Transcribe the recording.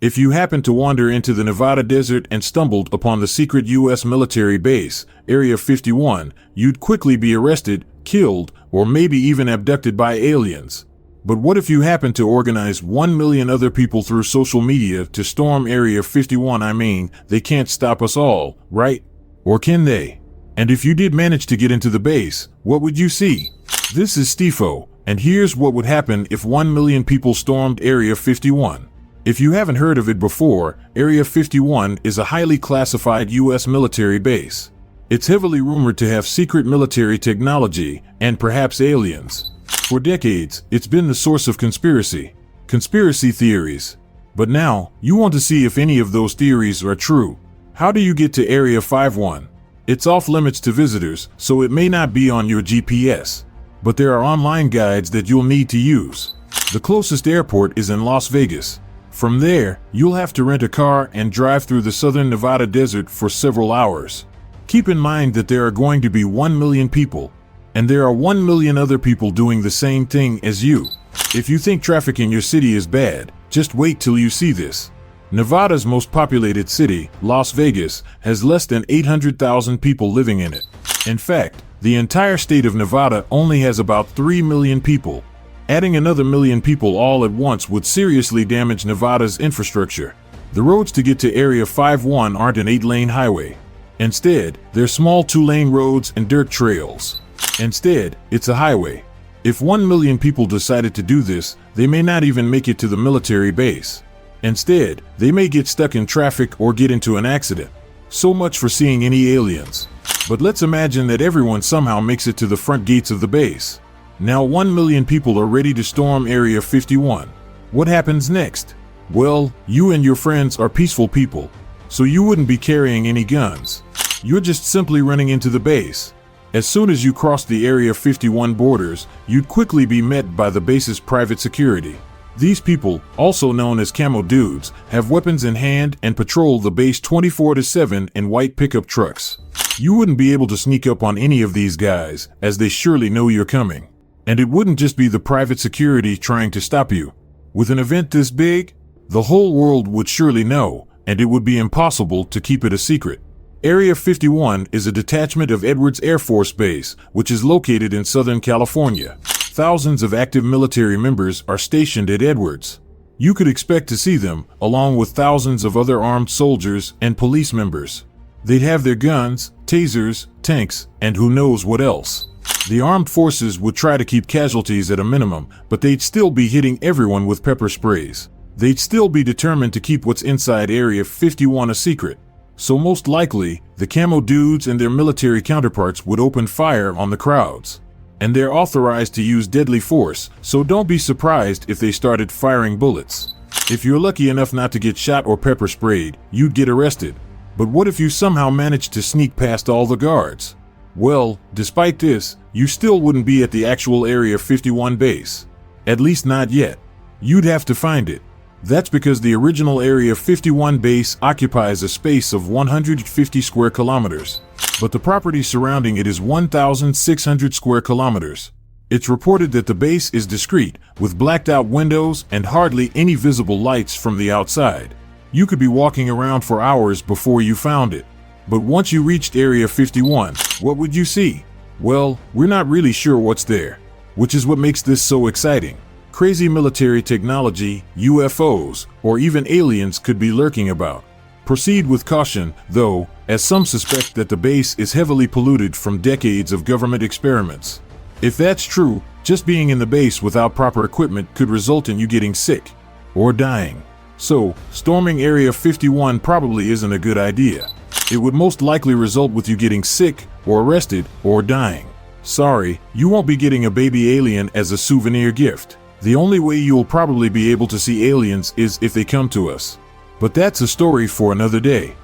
If you happened to wander into the Nevada desert and stumbled upon the secret U.S. military base, Area 51, you'd quickly be arrested, killed, or maybe even abducted by aliens. But what if you happen to organize 1 million other people through social media to storm Area 51? I mean, they can't stop us all, right? Or can they? And if you did manage to get into the base, what would you see? This is Satifo, and here's what would happen if 1 million people stormed Area 51. If you haven't heard of it before, Area 51 is a highly classified U.S. military base. It's heavily rumored to have secret military technology and perhaps aliens. For decades, it's been the source of conspiracy theories. But now, you want to see if any of those theories are true. How do you get to Area 51? It's off limits to visitors, so it may not be on your GPS. But there are online guides that you'll need to use. The closest airport is in Las Vegas. From there, you'll have to rent a car and drive through the southern Nevada desert for several hours. Keep in mind that there are going to be 1 million people, and there are 1 million other people doing the same thing as you. If you think traffic in your city is bad, just wait till you see this. Nevada's most populated city, Las Vegas, has less than 800,000 people living in it. In fact, the entire state of Nevada only has about 3 million people. Adding another million people all at once would seriously damage Nevada's infrastructure. The roads to get to Area 51 aren't an 8-lane highway. Instead, they're small 2-lane roads and dirt trails. Instead, it's a highway. If 1 million people decided to do this, they may not even make it to the military base. Instead, they may get stuck in traffic or get into an accident. So much for seeing any aliens. But let's imagine that everyone somehow makes it to the front gates of the base. Now 1 million people are ready to storm Area 51. What happens next? Well, you and your friends are peaceful people, so you wouldn't be carrying any guns. You're just simply running into the base. As soon as you cross the Area 51 borders, you'd quickly be met by the base's private security. These people, also known as camo dudes, have weapons in hand and patrol the base 24/7 in white pickup trucks. You wouldn't be able to sneak up on any of these guys, as they surely know you're coming. And it wouldn't just be the private security trying to stop you. With an event this big, the whole world would surely know, and it would be impossible to keep it a secret. Area 51 is a detachment of Edwards Air Force Base, which is located in Southern California. Thousands of active military members are stationed at Edwards. You could expect to see them, along with thousands of other armed soldiers and police members. They'd have their guns, tasers, tanks, and who knows what else. The armed forces would try to keep casualties at a minimum, but they'd still be hitting everyone with pepper sprays. They'd still be determined to keep what's inside Area 51 a secret. So most likely, the camo dudes and their military counterparts would open fire on the crowds. And they're authorized to use deadly force, so don't be surprised if they started firing bullets. If you're lucky enough not to get shot or pepper sprayed, you'd get arrested. But what if you somehow managed to sneak past all the guards? Well, despite this, you still wouldn't be at the actual Area 51 base. At least not yet. You'd have to find it. That's because the original Area 51 base occupies a space of 150 square kilometers. But the property surrounding it is 1,600 square kilometers. It's reported that the base is discreet, with blacked out windows and hardly any visible lights from the outside. You could be walking around for hours before you found it. But once you reached Area 51, what would you see? Well, we're not really sure what's there, which is what makes this so exciting. Crazy military technology, UFOs, or even aliens could be lurking about. Proceed with caution, though, as some suspect that the base is heavily polluted from decades of government experiments. If that's true, just being in the base without proper equipment could result in you getting sick or dying. So, storming Area 51 probably isn't a good idea. It would most likely result with you getting sick, or arrested, or dying. Sorry, you won't be getting a baby alien as a souvenir gift. The only way you'll probably be able to see aliens is if they come to us. But that's a story for another day.